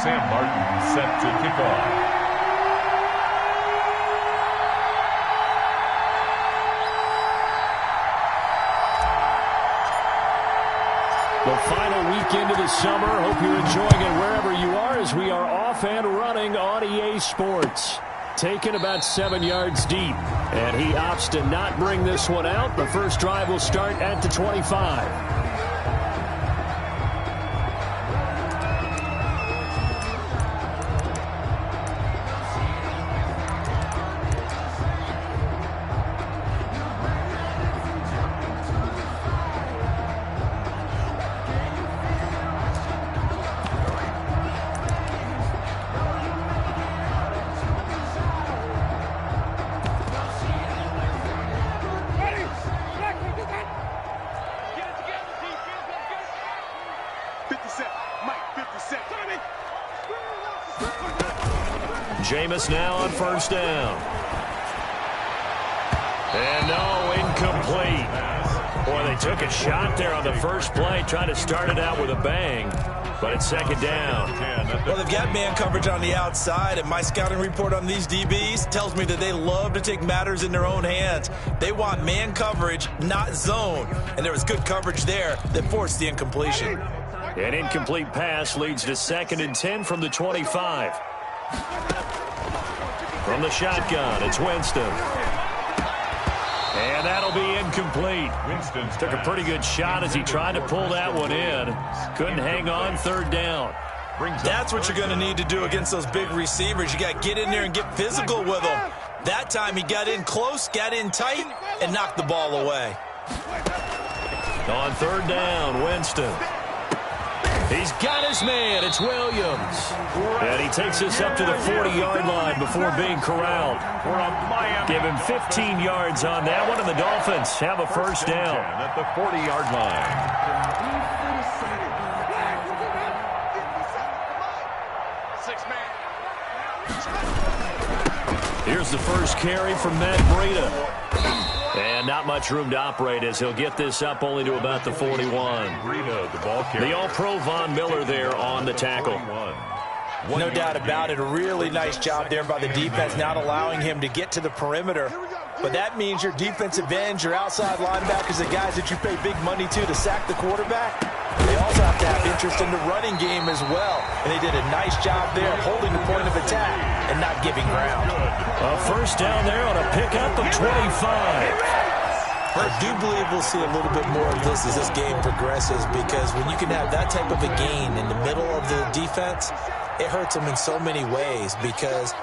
Sam Martin set to kick off. The final weekend of the summer. Hope you're enjoying it wherever you are as we are off and running on EA Sports. Taken about 7 yards deep. And he opts to not bring this one out. The first drive will start at the 25. Jameis now on first down. And no, incomplete. Boy, they took a shot there on the first play, trying to start it out with a bang, but it's second down. Well, they've got man coverage on the outside, and my scouting report on these DBs tells me that they love to take matters in their own hands. They want man coverage, not zone, and there was good coverage there that forced the incompletion. An incomplete pass leads to 2nd and 10 from the 25. From the shotgun, it's Winston. And that'll be incomplete. Winston took a pretty good shot as he tried to pull that one in. Couldn't hang on, third down. That's what you're going to need to do against those big receivers. You got to get in there and get physical with them. That time he got in close, got in tight, and knocked the ball away. On third down, Winston. He's got his man. It's Williams. And he takes us up to the 40-yard line before being corralled. Give him 15 yards on that one, and the Dolphins have a first down. At the 40-yard line. Here's the first carry from Matt Breida. And not much room to operate as he'll get this up only to about the 41. The All-Pro Von Miller there on the tackle. No doubt about it. A really nice job there by the defense, not allowing him to get to the perimeter. But that means your defensive ends, your outside linebackers, the guys that you pay big money to sack the quarterback, they also have to have interest in the running game as well. And they did a nice job there holding the point of attack and not giving ground. A first down there on a pickup of 25. I do believe we'll see a little bit more of this as this game progresses, because when you can have that type of a gain in the middle of the defense, it hurts them in so many ways, because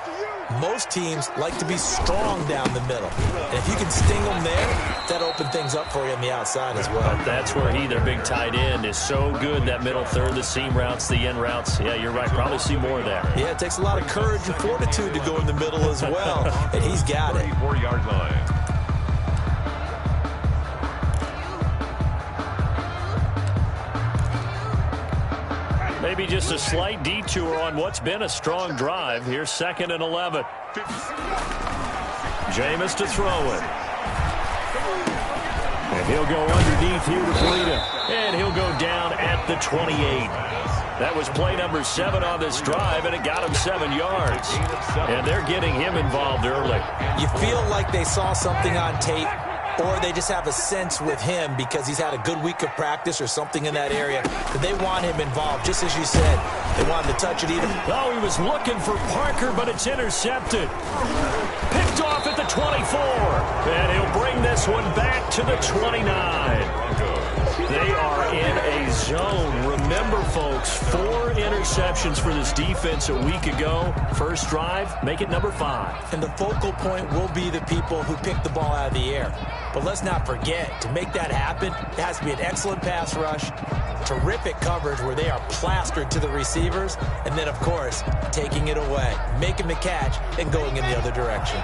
most teams like to be strong down the middle. And if you can sting them there, that opens things up for you on the outside as well. But that's where their big tight end, is so good, that middle third, the seam routes, the end routes. Yeah, you're right. Probably see more of that. Yeah, it takes a lot of courage and fortitude to go in the middle as well. And he's got it. 44-yard line. Maybe just a slight detour on what's been a strong drive. Here's 2nd and 11. Jameis to throw it. And he'll go underneath here to Breida. And he'll go down at the 28. That was play number 7 on this drive, and it got him 7 yards. And they're getting him involved early. You feel like they saw something on tape, or they just have a sense with him because he's had a good week of practice or something in that area, that they want him involved, just as you said. They want him to touch it either. Oh, he was looking for Parker, but it's intercepted. Picked off at the 24. And he'll bring this one back to the 29. They are in a zone. Remember, folks, 4 interceptions for this defense a week ago. First drive, make it number 5. And the focal point will be the people who pick the ball out of the air. But let's not forget, to make that happen, it has to be an excellent pass rush, terrific coverage where they are plastered to the receivers, and then, of course, taking it away, making the catch, and going in the other direction.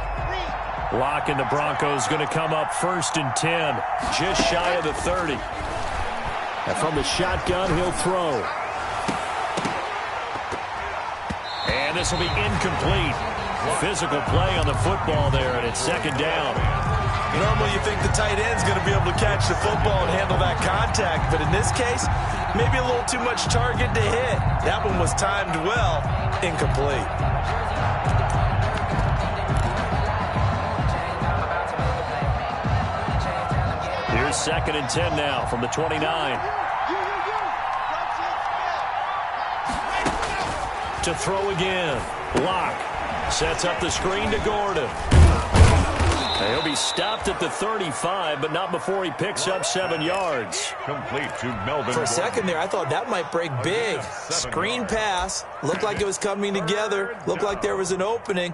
Lock and the Broncos going to come up 1st and 10, just shy of the 30. And from the shotgun, he'll throw. And this will be incomplete. Physical play on the football there, and it's 2nd down. Normally you think the tight end's going to be able to catch the football and handle that contact, but in this case, Maybe a little too much target to hit. That one was timed well. Incomplete. Here's 2nd and 10 now from the 29. To throw again. Lock sets up the screen to Gordon. He'll be stopped at the 35, but not before he picks up 7 yards. Complete to Melvin. For a second there, I thought that might break big. Screen pass. Looked like it was coming together. Looked like there was an opening.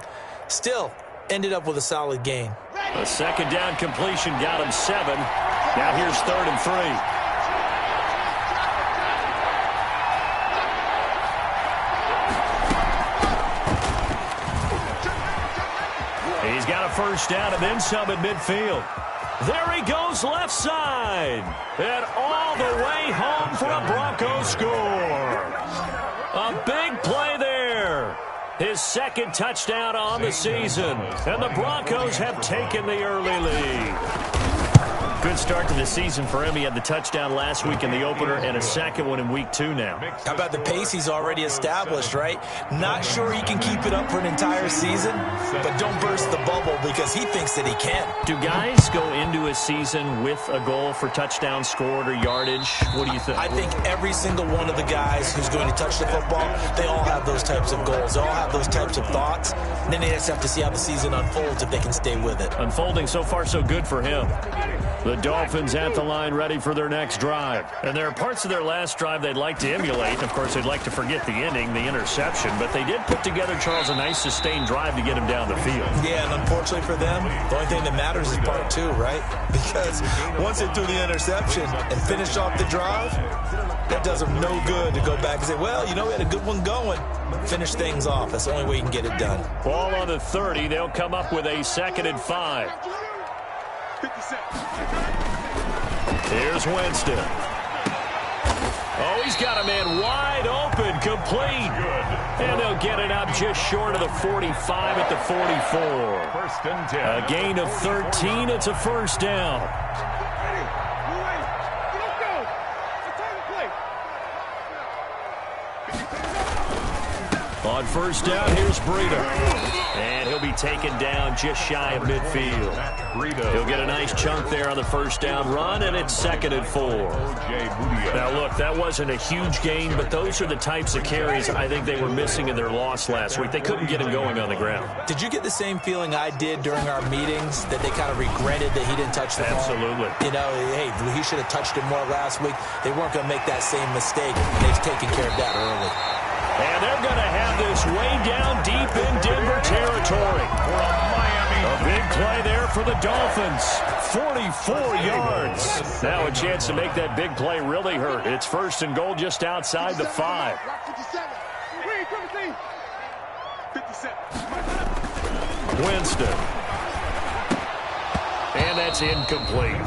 Still, ended up with a solid gain. A 2nd down completion got him 7. Now here's 3rd and 3. He's got a 1st down and then some at midfield. There he goes left side. And all the way home for a Broncos score. A big play there. His 2nd touchdown on the season. And the Broncos have taken the early lead. Good start to the season for him. He had the touchdown last week in the opener and a 2nd one in week 2 now. How about the pace he's already established, right? Not sure he can keep it up for an entire season, but don't burst the bubble because he thinks that he can. Do guys go into a season with a goal for touchdown scored or yardage? What do you think? I think every single one of the guys who's going to touch the football, they all have those types of goals. They all have those types of thoughts. And then they just have to see how the season unfolds if they can stay with it. Unfolding so far so good for him. The Dolphins at the line ready for their next drive. And there are parts of their last drive they'd like to emulate. And of course, they'd like to forget the ending, the interception. But they did put together, Charles, a nice sustained drive to get him down the field. Yeah, and unfortunately for them, the only thing that matters is part 2, right? Because once they threw the interception and finished off the drive, that does them no good to go back and say, well, you know, we had a good one going. Finish things off. That's the only way you can get it done. Ball on the 30. They'll come up with a 2nd and 5. Here's Winston. Oh, he's got a man wide open, complete. And they'll get it up just short of the 45 at the 44. 1st and 10. A gain of 13. It's a 1st down. On 1st down, here's Breida. And he'll be taken down just shy of midfield. He'll get a nice chunk there on the 1st down run, and it's 2nd and 4. Now, look, that wasn't a huge gain, but those are the types of carries I think they were missing in their loss last week. They couldn't get him going on the ground. Did you get the same feeling I did during our meetings, that they kind of regretted that he didn't touch the ball? Absolutely. You know, hey, he should have touched it more last week. They weren't going to make that same mistake, and they've taken care of that early. And they're going to have this way down deep in Denver territory. A big play there for the Dolphins. 44 yards. Now a chance to make that big play really hurt. It's 1st and goal just outside the 5. Winston. And that's incomplete.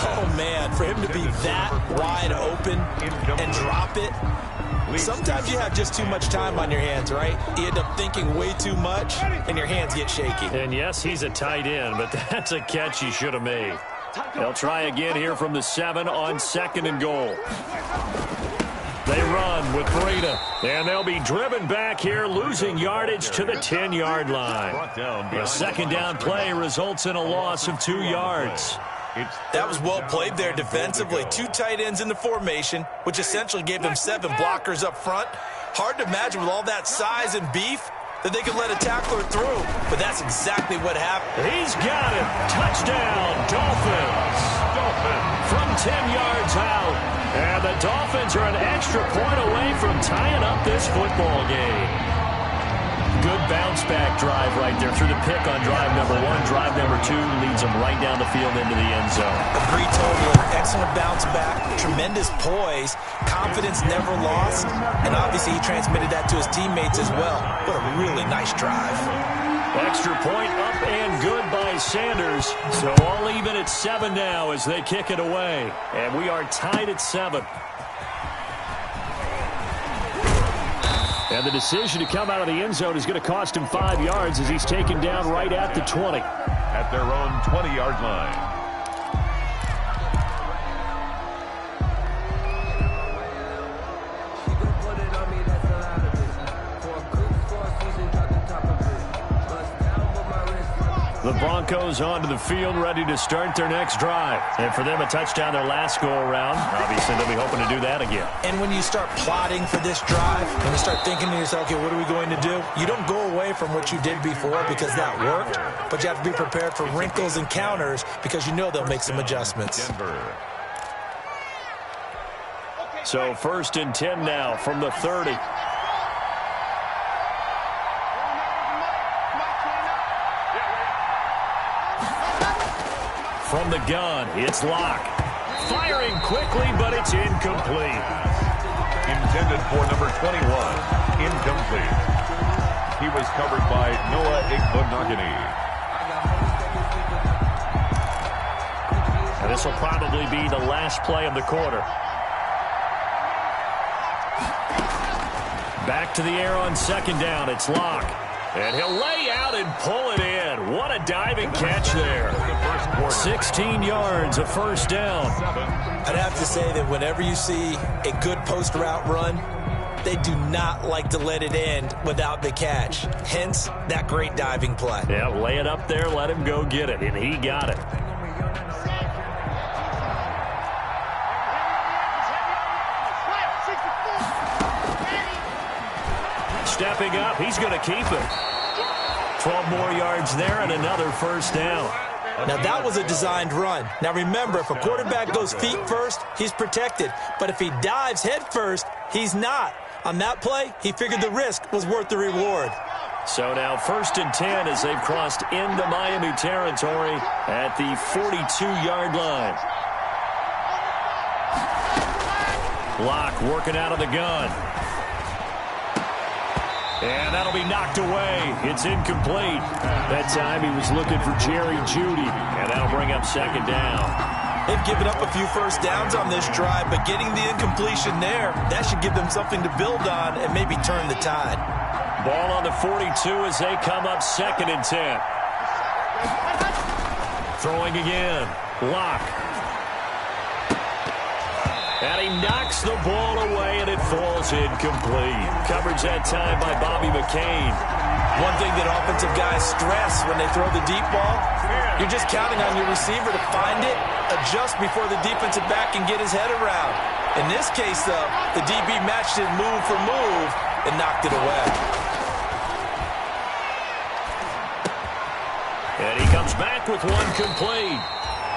Oh, man, for him to be that wide open and drop it. Sometimes you have just too much time on your hands, right? You end up thinking way too much, and your hands get shaky. And yes, he's a tight end, but that's a catch he should have made. They'll try again here from the 7 on 2nd and goal. They run with Breida, and they'll be driven back here, losing yardage to the 10-yard line. A 2nd down play results in a loss of 2 yards. That was well played there defensively. 2 tight ends in the formation, which essentially gave them 7 blockers up front. Hard to imagine with all that size and beef that they could let a tackler through, but that's exactly what happened. He's got it. Touchdown, Dolphins. From 10 yards out. And the Dolphins are an extra point away from tying up this football game. Good bounce-back drive right there through the pick on drive number 1. Drive number 2 leads them right down the field into the end zone. Agree totally. Excellent bounce-back, tremendous poise, confidence never lost, and obviously he transmitted that to his teammates as well. What a really nice drive. Extra point up and good by Sanders. So all even at 7 now as they kick it away. And we are tied at 7. And the decision to come out of the end zone is going to cost him 5 yards as he's taken down right at the 20. At their own 20-yard line. The Broncos onto the field, ready to start their next drive. And for them, a touchdown their last go-around. Obviously, they'll be hoping to do that again. And when you start plotting for this drive, when you start thinking to yourself, okay, what are we going to do? You don't go away from what you did before because that worked, but you have to be prepared for wrinkles and counters because you know they'll make some adjustments. So 1st and 10 now from the 30. From the gun, it's Locke. Firing quickly, but it's incomplete. Intended for number 21. Incomplete. He was covered by Noah Igbinoghene. And this will probably be the last play of the quarter. Back to the air on 2nd down. It's Locke. And he'll lay out and pull it in. What a diving catch there. 16 yards, a 1st down. I'd have to say that whenever you see a good post route run, they do not like to let it end without the catch. Hence, that great diving play. Yeah, lay it up there, let him go get it, and he got it. Stepping up, he's going to keep it. 12 more yards there and another 1st down. Now, that was a designed run. Now, remember, if a quarterback goes feet first, he's protected. But if he dives head first, he's not. On that play, he figured the risk was worth the reward. So now 1st and 10 as they've crossed into Miami territory at the 42-yard line. Locke working out of the gun. And that'll be knocked away. It's incomplete. That time he was looking for Jerry Jeudy. And that'll bring up 2nd down. They've given up a few 1st downs on this drive, but getting the incompletion there, that should give them something to build on and maybe turn the tide. Ball on the 42 as they come up 2nd and 10. Throwing again. Locke. And he knocks the ball away, and it falls incomplete. Coverage that time by Bobby McCain. One thing that offensive guys stress when they throw the deep ball, you're just counting on your receiver to find it, adjust before the defensive back can get his head around. In this case, though, the DB matched it move for move and knocked it away. And he comes back with one complete.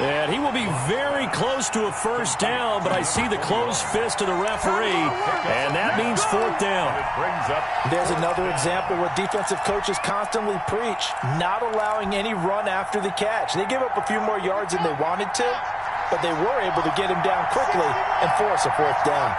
And he will be very close to a 1st down, but I see the closed fist of the referee, and that means 4th down. There's another example where defensive coaches constantly preach, not allowing any run after the catch. They give up a few more yards than they wanted to, but they were able to get him down quickly and force a 4th down.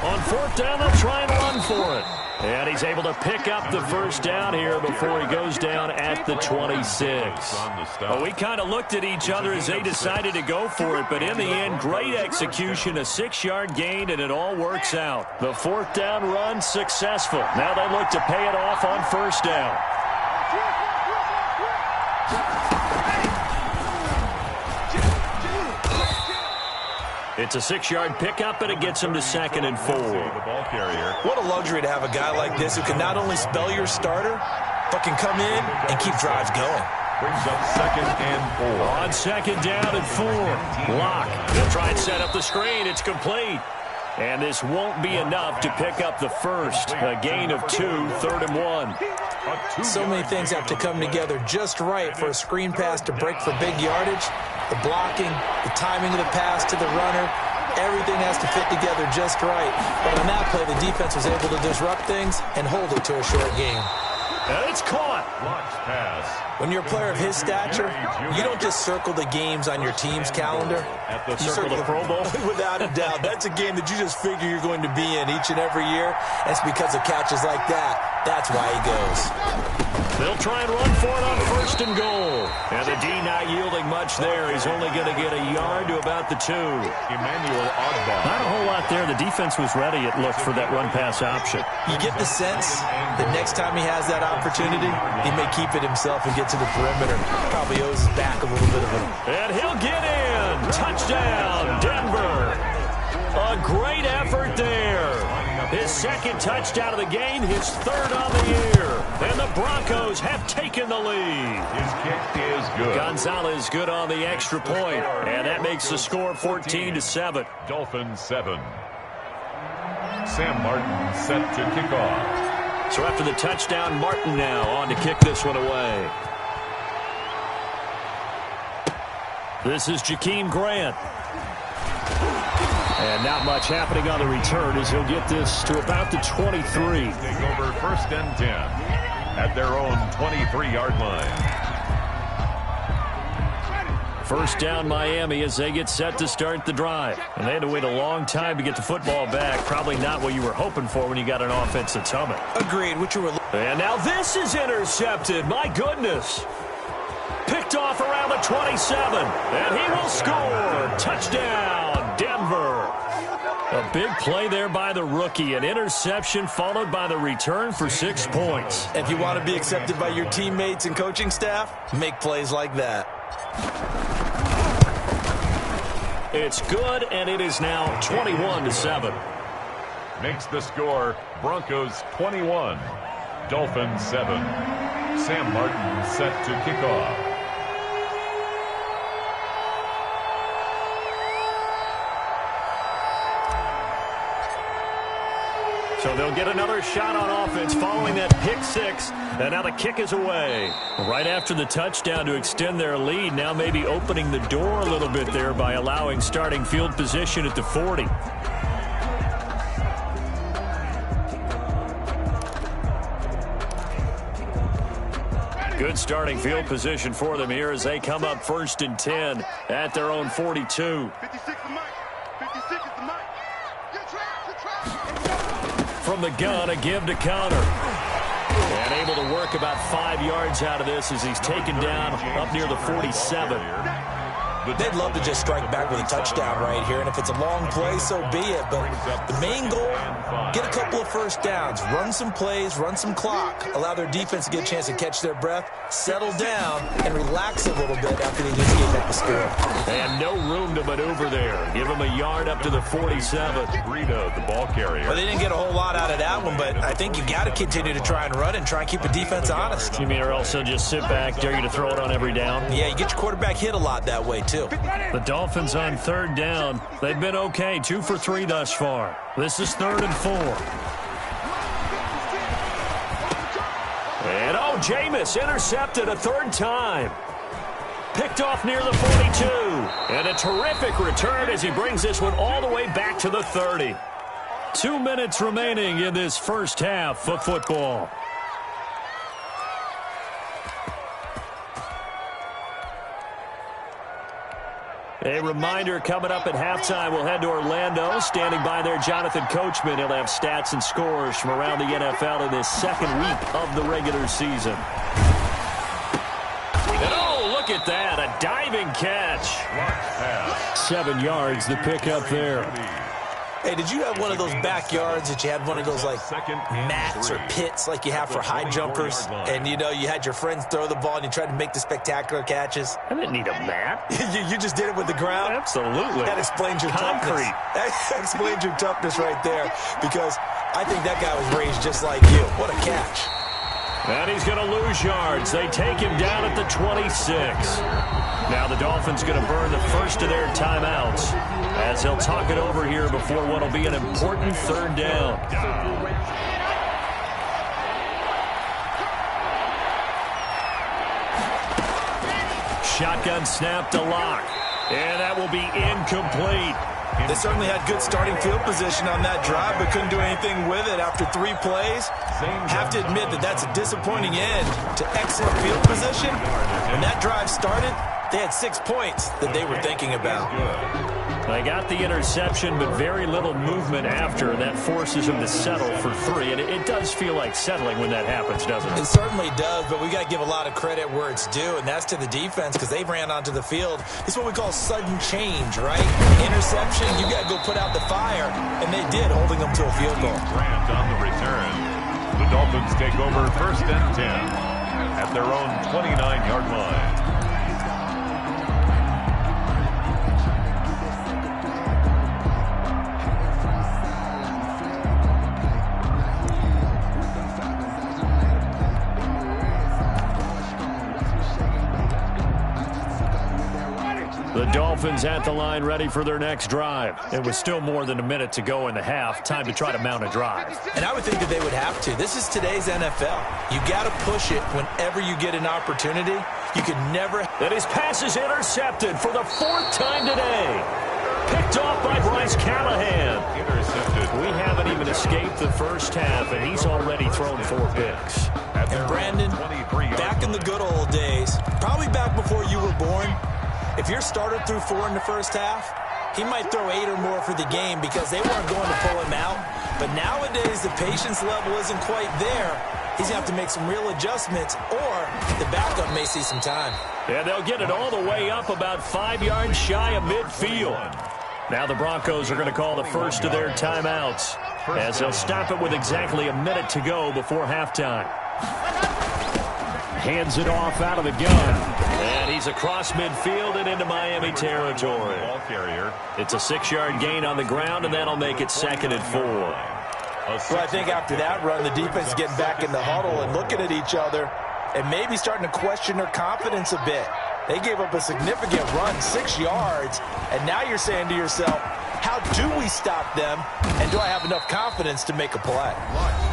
On 4th down, they'll try and run for it. And he's able to pick up the 1st down here before he goes down at the 26. Well, we kind of looked at each other as they decided to go for it, but in the end, great execution, a 6-yard gain, and it all works out. The 4th down run successful. Now they look to pay it off on 1st down. It's a 6-yard pickup, and it gets him to 2nd and 4. What a luxury to have a guy like this who can not only spell your starter, but can come in and keep drives going. Brings up 2nd and 4. On 2nd down and 4. Locke. He'll try and set up the screen. It's complete. And this won't be enough to pick up the 1st. A gain of 2, 3rd and 1. So many things have to come together just right for a screen pass to break for big yardage. The blocking, the timing of the pass to the runner, everything has to fit together just right. But on that play, the defense was able to disrupt things and hold it to a short game. And it's caught. Locke's pass. When you're a player of his stature, you don't just circle the games on your team's calendar. You circle the Pro Bowl? Without a doubt. That's a game that you just figure you're going to be in each and every year. It's because of catches like that. That's why he goes. They'll try and run for it on 1st and goal. And the D not yielding much there. He's only going to get a yard to about the 2. Emmanuel Ogbah. Not a whole lot there. The defense was ready, it looked, for that run-pass option. You get the sense that next time he has that opportunity, he may keep it himself and get to the perimeter. Probably owes his back a little bit of it. And he'll get in. Touchdown, Denver. A great effort there. His second touchdown of the game, his third on the year. And the Broncos have taken the lead. His kick is good. Gonzalez good on the extra point. And that makes the score 14-7. Dolphins 7. Sam Martin set to kick off. So after the touchdown, Martin now on to kick this one away. This is Jakeem Grant. And not much happening on the return as he'll get this to about the 23. Take over 1st and 10 at their own 23-yard line. First down Miami as they get set to start the drive. And they had to wait a long time to get the football back. Probably not what you were hoping for when you got an offense that's humming. Agreed. What you were. And now this is intercepted. My goodness. Picked off around the 27. And he will score. Touchdown, Denver. A big play there by the rookie. An interception followed by the return for 6 points. If you want to be accepted by your teammates and coaching staff, make plays like that. It's good, and it is now 21-7. Makes the score Broncos 21, Dolphins 7. Sam Martin set to kick off. So they'll get another shot on offense following that pick six. And now the kick is away. Right after the touchdown to extend their lead, now maybe opening the door a little bit there by allowing starting field position at the 40. Good starting field position for them here as they come up 1st and 10 at their own 42. From the gun, a give to Connor. And able to work about 5 yards out of this as he's taken down up near the 47. They'd love to just strike back with a touchdown right here, and if it's a long play, so be it. But the main goal, get a couple of first downs, run some plays, run some clock, allow their defense to get a chance to catch their breath, settle down, and relax a little bit after they just gave up the score. And no room to maneuver there. Give them a yard up to the 47. Rita, the ball carrier. Well, they didn't get a whole lot out of that one, but I think you got to continue to try and run and try and keep the defense honest. You mean or else they'll just sit back, dare you to throw it on every down? Yeah, you get your quarterback hit a lot that way, too. The Dolphins on 3rd down. They've been okay, 2 for 3 thus far. This is 3rd and 4. And Jameis intercepted a 3rd time. Picked off near the 42. And a terrific return as he brings this one all the way back to the 30. 2 minutes remaining in this first half of football. A reminder, coming up at halftime, we'll head to Orlando. Standing by there, Jonathan Coachman. He'll have stats and scores from around the NFL in this 2nd week of the regular season. And look at that, a diving catch. 7 yards, the pickup there. Hey, did you have one of those backyards that you had one of those, like, mats or pits like you have for high jumpers? And, you know, you had your friends throw the ball and you tried to make the spectacular catches? I didn't need a mat. you just did it with the ground? Absolutely. That explains your toughness. That explains your toughness right there, because I think that guy was raised just like you. What a catch. And he's going to lose yards. They take him down at the 26. Now the Dolphins going to burn the first of their timeouts as they'll talk it over here before what will be an important 3rd down. Shotgun snap to Lock. And that will be incomplete. They certainly had good starting field position on that drive, but couldn't do anything with it after 3 plays. Have to admit that that's a disappointing end to excellent field position. When that drive started, they had 6 points that they were thinking about. They got the interception, but very little movement after. That forces them to settle for 3. And it does feel like settling when that happens, doesn't it? It certainly does, but we got to give a lot of credit where it's due, and that's to the defense, because they ran onto the field. It's what we call sudden change, right? Interception, you got to go put out the fire, and they did, holding them to a field goal. Grant on the return. The Dolphins take over 1st and 10 at their own 29-yard line. Dolphins at the line ready for their next drive. It was still more than a minute to go in the half. Time to try to mount a drive. And I would think that they would have to. This is today's NFL. You got to push it whenever you get an opportunity. You could never. And his pass is intercepted for the 4th time today. Picked off by Bryce Callahan. Intercepted. We haven't even escaped the first half, and he's already thrown 4 picks. And Brandon, back in the good old days, probably back before you were born, if your starter threw 4 in the first half, he might throw 8 or more for the game because they weren't going to pull him out. But nowadays, the patience level isn't quite there. He's going to have to make some real adjustments, or the backup may see some time. And they'll get it all the way up about 5 yards shy of midfield. Now the Broncos are going to call the first of their timeouts, as they'll stop it with exactly a minute to go before halftime. Hands it off out of the gun. And he's across midfield and into Miami territory. It's a 6-yard gain on the ground, and that'll make it 2nd and 4. Well, I think after that run, the defense is getting back in the huddle and looking at each other and maybe starting to question their confidence a bit. They gave up a significant run, 6 yards, and now you're saying to yourself, how do we stop them, and do I have enough confidence to make a play?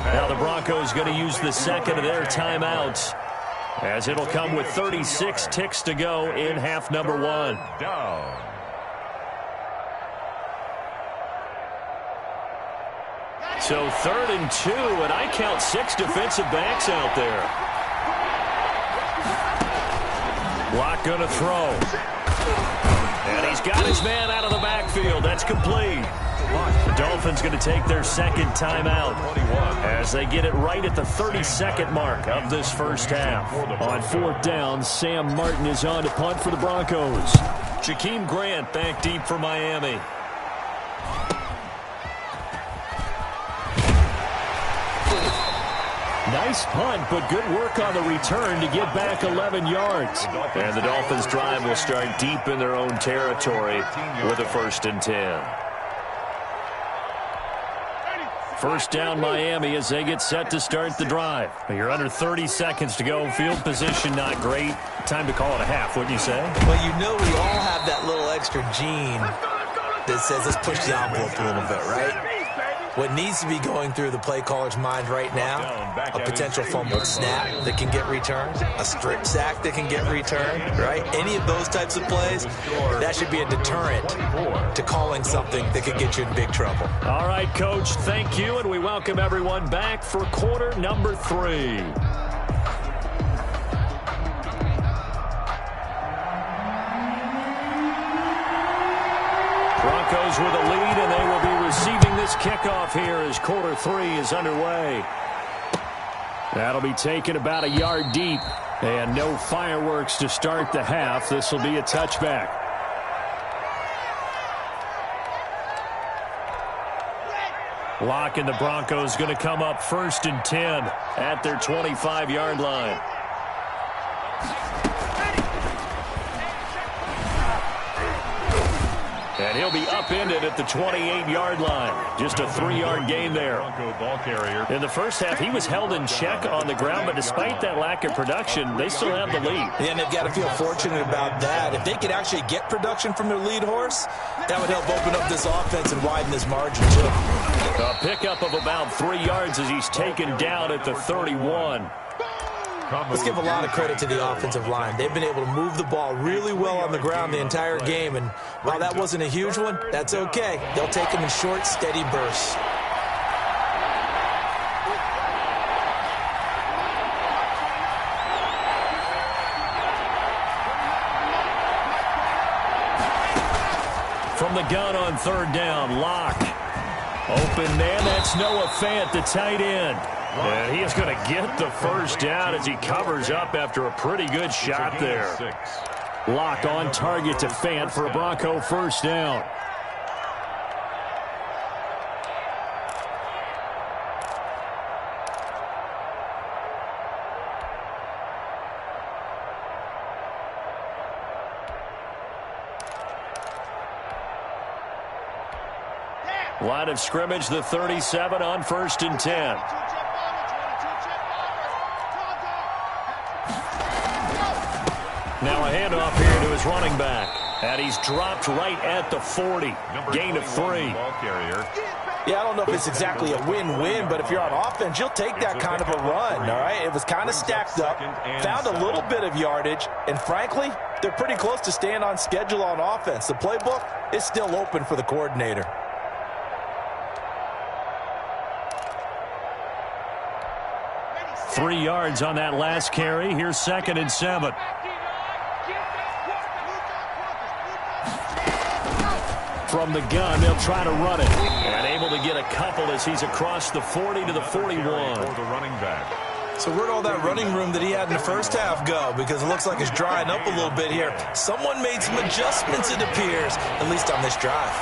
Now the Broncos going to use the second of their timeouts, as it'll come with 36 ticks to go in half number 1. Down. So 3rd and 2, and I count 6 defensive backs out there. Locke going to throw. And he's got his man out of the backfield. That's complete. The Dolphins going to take their second timeout as they get it right at the 32nd mark of this first half. On 4th down, Sam Martin is on to punt for the Broncos. Jakeem Grant back deep for Miami. Nice punt, but good work on the return to get back 11 yards. And the Dolphins' drive will start deep in their own territory with a 1st and 10. First down Miami as they get set to start the drive. You're under 30 seconds to go. Field position not great. Time to call it a half, wouldn't you say? Well, you know we all have that little extra gene that says let's push the envelope a little bit, right? What needs to be going through the play caller's mind right now, a potential fumbled snap that can get returned, a strip sack that can get returned, right? Any of those types of plays, that should be a deterrent to calling something that could get you in big trouble. All right, Coach, thank you, and we welcome everyone back for quarter number 3. Broncos with a lead, and they will be receiving this kickoff here as quarter 3 is underway. That'll be taken about a yard deep, and no fireworks to start the half. This will be a touchback. Locke and the Broncos going to come up 1st and 10 at their 25-yard line. And he'll be upended at the 28-yard line. Just a 3-yard gain there. In the first half, he was held in check on the ground, but despite that lack of production, they still have the lead. And they've got to feel fortunate about that. If they could actually get production from their lead horse, that would help open up this offense and widen this margin, too. A pickup of about 3 yards as he's taken down at the 31. Let's give a lot of credit to the offensive line. They've been able to move the ball really well on the ground the entire game, and while that wasn't a huge one, that's okay. They'll take them in short, steady bursts. From the gun on 3rd down, Locke. Open man, that's Noah Fant, the tight end. And he is going to get the first down as he covers up after a pretty good shot there. Locke on target to Fant for a Bronco first down. Line of scrimmage, the 37 on 1st and 10. Now a handoff here to his running back. And he's dropped right at the 40. Gain of 3. Ball carrier. Yeah, I don't know if it's exactly a win-win, but if you're on offense, you'll take that kind of a run, all right? It was kind of stacked up, found a little bit of yardage, and frankly, they're pretty close to staying on schedule on offense. The playbook is still open for the coordinator. Three yards on that last carry. Here's 2nd and 7. From the gun, they'll try to run it. And able to get a couple as he's across the 40 to the 41. For the running back. So where'd all that running room that he had in the first half go? Because it looks like it's drying up a little bit here. Someone made some adjustments, it appears, at least on this drive.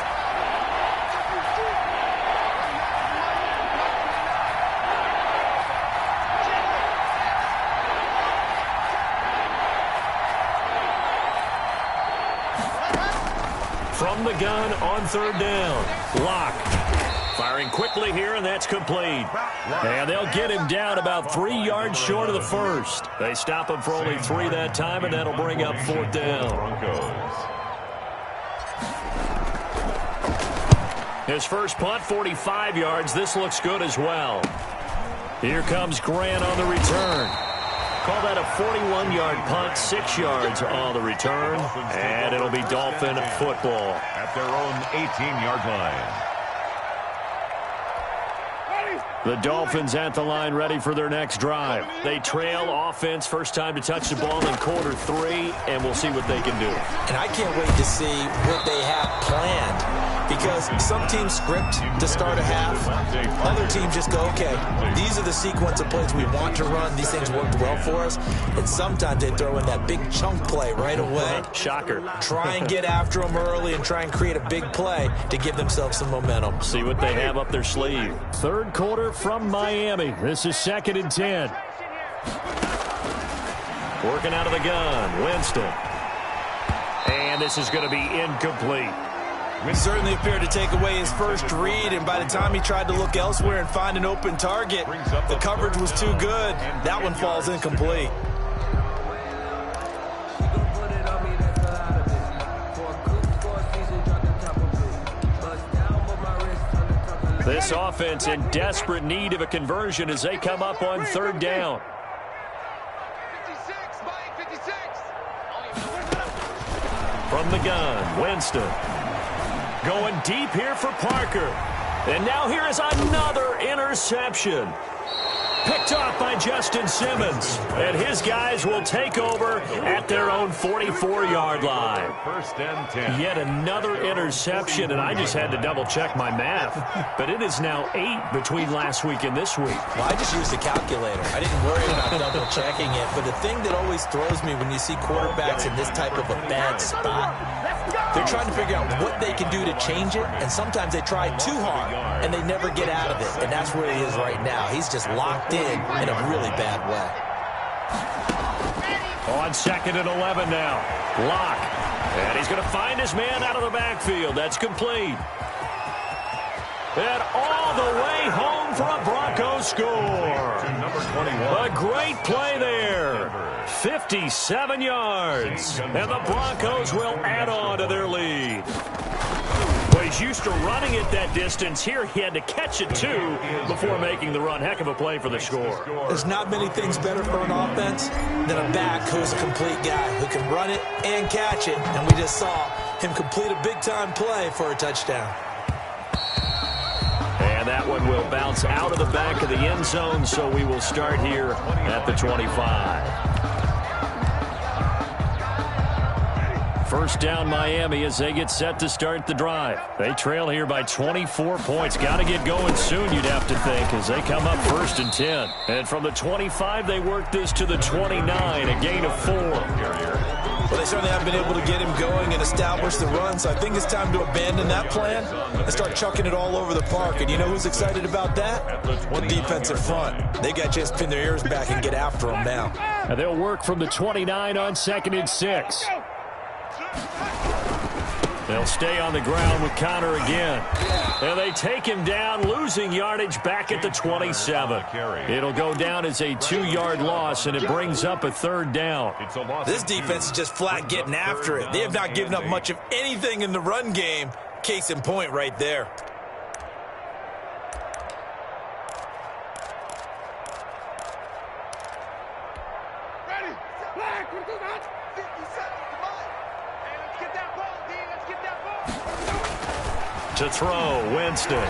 From the gun on 3rd down. Lock. Firing quickly here, and that's complete. And they'll get him down about 3 yards short of the first. They stop him for only 3 that time, and that'll bring up 4th down. His first punt, 45 yards. This looks good as well. Here comes Grant on the return. Call that a 41-yard punt, 6 yards on the return, and it'll be Dolphin football. At their own 18-yard line. The Dolphins at the line ready for their next drive. They trail offense, first time to touch the ball in quarter 3, and we'll see what they can do. And I can't wait to see what they have planned. Because some teams script to start a half. Other teams just go, okay, these are the sequence of plays we want to run. These things worked well for us. And sometimes they throw in that big chunk play right away. Shocker. Try and get after them early and try and create a big play to give themselves some momentum. See what they have up their sleeve. 3rd quarter from Miami. This is 2nd and 10. Working out of the gun. Winston. And this is going to be incomplete. He certainly appeared to take away his first read, and by the time he tried to look elsewhere and find an open target, the coverage was too good. That one falls incomplete. This offense in desperate need of a conversion as they come up on 3rd down. From the gun, Winston. Going deep here for Parker. And now here is another interception. Picked off by Justin Simmons. And his guys will take over at their own 44-yard line. 1st and 10. Yet another interception, and I just had to double-check my math. But it is now 8 between last week and this week. Well, I just used a calculator. I didn't worry about double-checking it. But the thing that always throws me when you see quarterbacks in this type of a bad spot, they're trying to figure out what they can do to change it, and sometimes they try too hard, and they never get out of it. And that's where he is right now. He's just locked in a really bad way. On 2nd and 11 now. Lock. And he's going to find his man out of the backfield. That's complete. And all the way home for a Broncos score. Number 21. A great play there. 57 yards. And the Broncos will add on to their lead. Well, he's used to running it that distance. Here he had to catch it, too, before making the run. Heck of a play for the score. There's not many things better for an offense than a back who's a complete guy who can run it and catch it. And we just saw him complete a big-time play for a touchdown. And that one will bounce out of the back of the end zone, so we will start here at the 25. First down Miami as they get set to start the drive. They trail here by 24 points. Got to get going soon, you'd have to think, as they come up 1st and 10. And from the 25, they work this to the 29, a gain of 4. Well, they certainly haven't been able to get him going and establish the run, so I think it's time to abandon that plan and start chucking it all over the park. And you know who's excited about that? The defensive front. They got a chance to pin their ears back and get after him now. And they'll work from the 29 on 2nd and 6. They'll stay on the ground with Connor again. And they take him down, losing yardage back at the 27. It'll go down as a 2-yard loss, and it brings up a 3rd down. This defense is just flat getting after it. They have not given up much of anything in the run game. Case in point right there. To throw, Winston.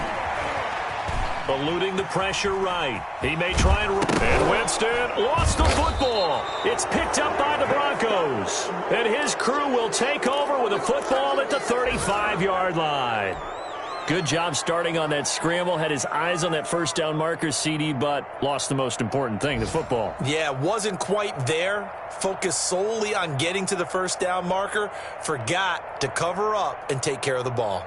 Eluding the pressure right. He may try and Winston lost the football. It's picked up by the Broncos. And his crew will take over with a football at the 35-yard line. Good job starting on that scramble. Had his eyes on that first down marker, CD, but lost the most important thing, the football. Yeah, wasn't quite there. Focused solely on getting to the first down marker. Forgot to cover up and take care of the ball.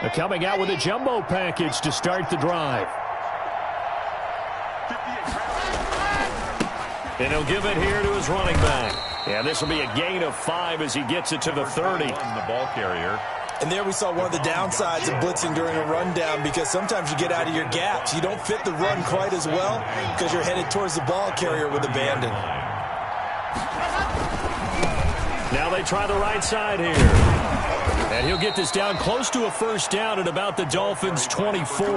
They're coming out with a jumbo package to start the drive. And he'll give it here to his running back. Yeah, this will be a gain of 5 as he gets it to the 30. The ball carrier. And there we saw one of the downsides of blitzing during a rundown, because sometimes you get out of your gaps. You don't fit the run quite as well because you're headed towards the ball carrier with abandon. Now they try the right side here. And he'll get this down close to a first down at about the Dolphins' 24.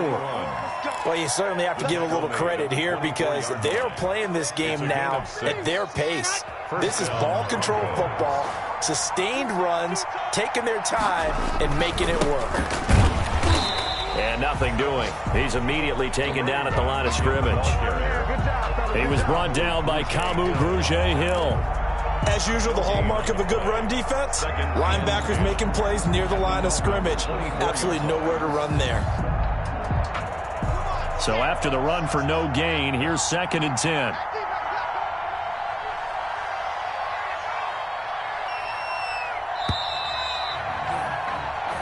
Well, you certainly have to give a little credit here because they're playing this game now at their pace. This is ball control football, sustained runs, taking their time, and making it work. And nothing doing. He's immediately taken down at the line of scrimmage. He was brought down by Kamu Grugier-Hill. As usual, the hallmark of a good run defense, linebackers making plays near the line of scrimmage. Absolutely nowhere to run there. So after the run for no gain, here's 2nd and 10.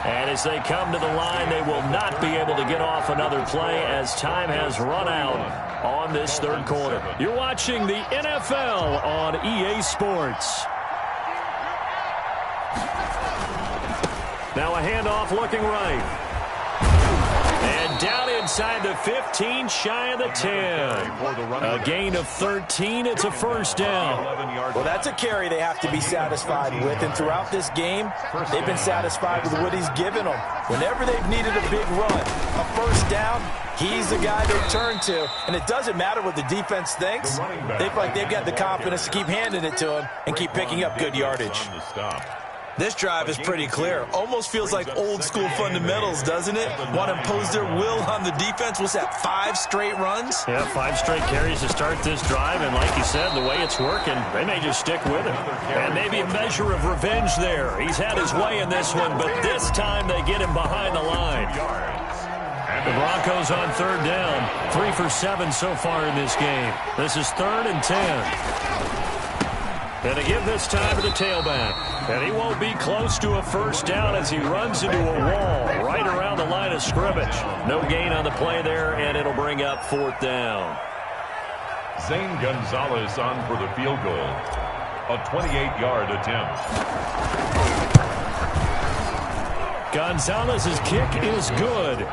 And as they come to the line, they will not be able to get off another play as time has run out on this 3rd quarter. You're watching the NFL on EA Sports. Now a handoff looking right. And down inside the 15, shy of the 10. A gain of 13. It's a first down. Well, that's a carry they have to be satisfied with. And throughout this game, they've been satisfied with what he's given them. Whenever they've needed a big run, a first down, he's the guy they turn to. And it doesn't matter what the defense thinks. They feel like they've got the confidence to keep handing it to him and keep picking up good yardage. This drive is pretty clear. Almost feels like old school fundamentals, doesn't it? Want to impose their will on the defense. What's that, 5 straight runs? Yeah, 5 straight carries to start this drive. And like you said, the way it's working, they may just stick with it. And maybe a measure of revenge there. He's had his way in this one, but this time they get him behind the line. The Broncos on 3rd down. 3 for 7 so far in this game. This is 3rd and 10. And they give this time to the tailback. And he won't be close to a first down as he runs into a wall right around the line of scrimmage. No gain on the play there, and it'll bring up 4th down. Zane Gonzalez on for the field goal. A 28-yard attempt. Gonzalez's kick is good.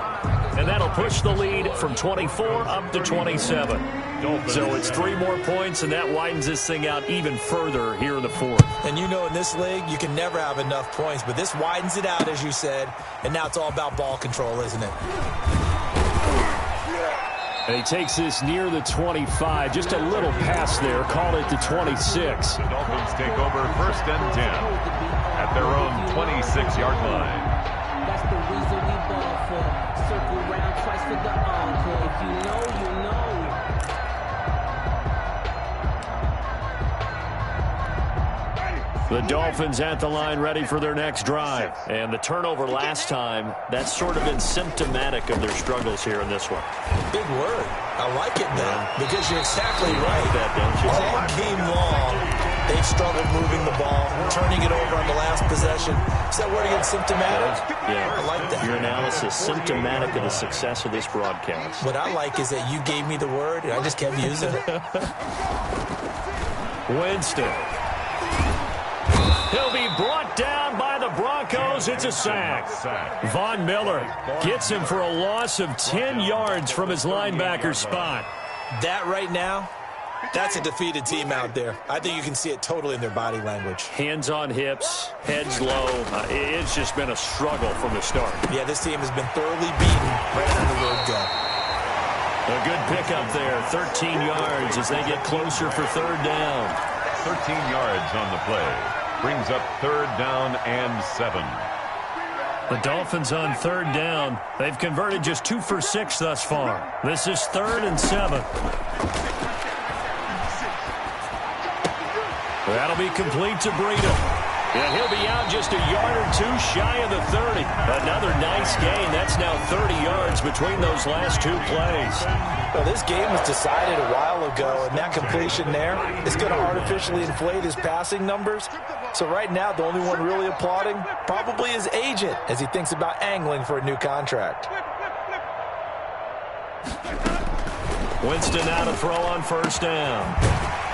And that'll push the lead from 24 up to 27. So it's 3 more points, and that widens this thing out even further here in the 4th. And you know in this league, you can never have enough points. But this widens it out, as you said. And now it's all about ball control, isn't it? And he takes this near the 25. Just a little pass there. Call it the 26. The Dolphins take over 1st and 10 at their own 26-yard line. That's the reason we ball for. Circle round twice for the encore. If you know, you know. The Dolphins at the line ready for their next drive. And the turnover last time, that's sort of been symptomatic of their struggles here in this one. Big word. I like it, though, because you're exactly right. That, don't you? All game long, they've struggled moving the ball, turning it over on the last possession. Is that word again, symptomatic? Yeah. I like that. Your analysis, symptomatic of the success of this broadcast. What I like is that you gave me the word, and I just kept using it. Winston. He'll be brought down goes. It's a sack. Von Miller gets him for a loss of 10 yards from his linebacker spot. That right now, that's a defeated team out there. I think you can see it totally in their body language. Hands on hips, heads low. It's just been a struggle from the start. Yeah, this team has been thoroughly beaten right from the word go. A good pickup there, 13 yards as they get closer for third down. 13 yards on the play. Brings up third down and 7. The Dolphins on third down. They've converted just 2 for 6 thus far. This is 3rd and 7. That'll be complete to Breida. And he'll be out just a yard or 2 shy of the 30. Another nice gain. That's now 30 yards between those last 2 plays. Well, this game was decided a while ago, and that completion there is going to artificially inflate his passing numbers. So right now, the only one really applauding probably his agent as he thinks about angling for a new contract. Winston now to throw on first down.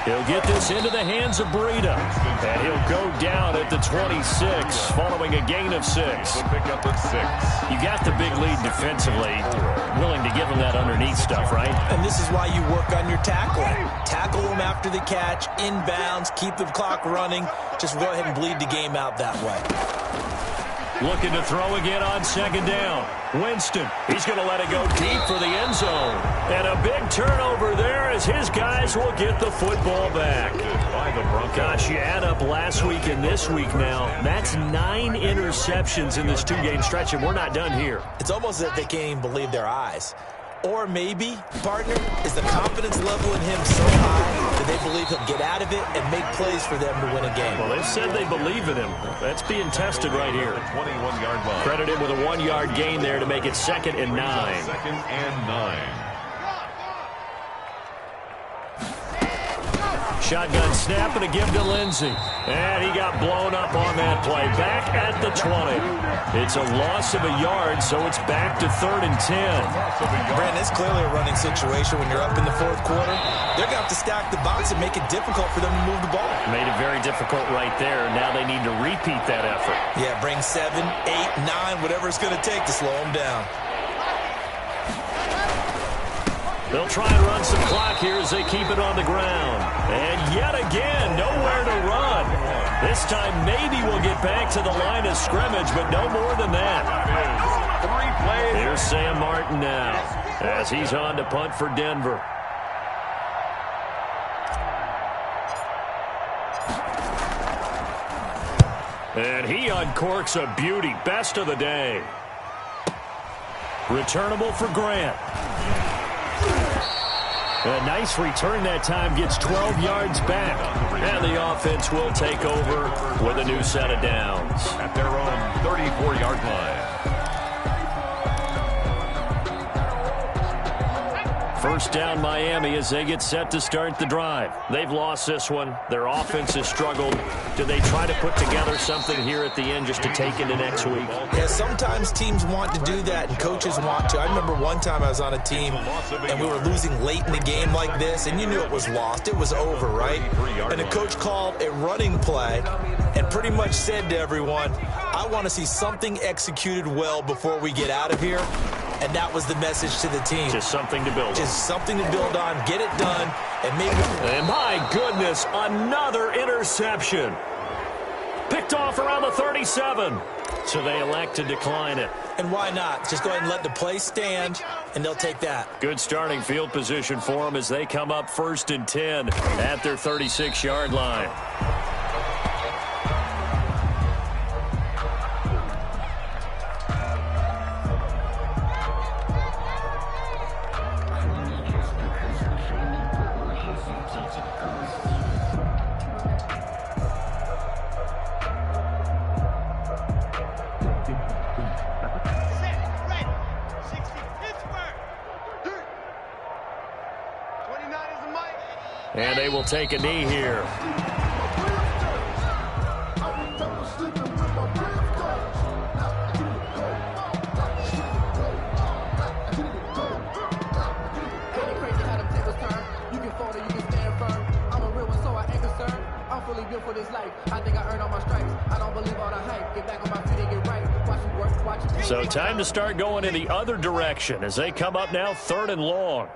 He'll get this into the hands of Breida. And he'll go down at the 26 following a gain of 6. Pick up at 6. You got the big lead defensively. Willing to give him that underneath stuff, right? And this is why you work on your tackling. Tackle them after the catch, inbounds, keep the clock running. Just go ahead and bleed the game out that way. Looking to throw again on second down. Winston, he's going to let it go deep for the end zone. And a big turnover there as his guys will get the football back. Gosh, you add up last week and this week now. That's 9 interceptions in this 2-game stretch, and we're not done here. It's almost as if they can't even believe their eyes. Or maybe, partner, is the confidence level in him so high that they believe he'll get out of it and make plays for them to win a game. Well, they've said they believe in him. That's being tested right here. 21-yard line. Credit him with a 1-yard gain there to make it 2nd and 9. 2nd and 9. Shotgun snap and a give to Lindsey. And he got blown up on that play. Back at the 20. It's a loss of a yard, so it's back to 3rd and 10. Brandon, it's clearly a running situation when you're up in the 4th quarter. They're going to have to stack the box and make it difficult for them to move the ball. Made it very difficult right there. Now they need to repeat that effort. Yeah, bring 7, 8, 9, whatever it's going to take to slow them down. They'll try and run some clock here as they keep it on the ground. And yet again, nowhere to run. This time maybe we'll get back to the line of scrimmage, but no more than that. 3 plays. Here's Sam Martin now as he's on to punt for Denver. And he uncorks a beauty. Best of the day. Returnable for Grant. A nice return that time, gets 12 yards back. And the offense will take over with a new set of downs. At their own 34-yard line. First down Miami as they get set to start the drive. They've lost this one. Their offense has struggled. Do they try to put together something here at the end just to take into next week? Yeah, sometimes teams want to do that and coaches want to. I remember one time I was on a team and we were losing late in the game like this, and you knew it was lost. It was over, right? And the coach called a running play and pretty much said to everyone, I want to see something executed well before we get out of here. And that was the message to the team. Just something to build on. Just something to build on, get it done, and maybe... And my goodness, another interception. Picked off around the 37. So they elect to decline it. And why not? Just go ahead and let the play stand, and they'll take that. Good starting field position for them as they come up 1st and 10 at their 36-yard line. And they will take a knee here. For this life, I think I earned all my stripes. I don't believe all the hype. Get back on my feet and get right. Watch me work, watch it. So time to start going in the other direction as they come up now 3rd and long.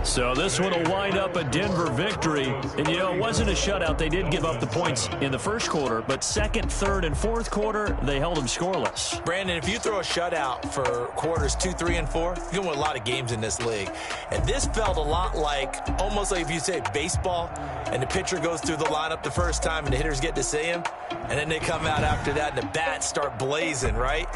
So this one will wind up a Denver victory. And, you know, it wasn't a shutout. They did give up the points in the first quarter, but second, third, and fourth quarter, they held them scoreless. Brandon, if you throw a shutout for quarters 2, 3, and 4, you're going to win a lot of games in this league. And this felt a lot like, almost like if you say baseball, and the pitcher goes through the lineup the first time and the hitters get to see him, and then they come out after that and the bats start blazing, right?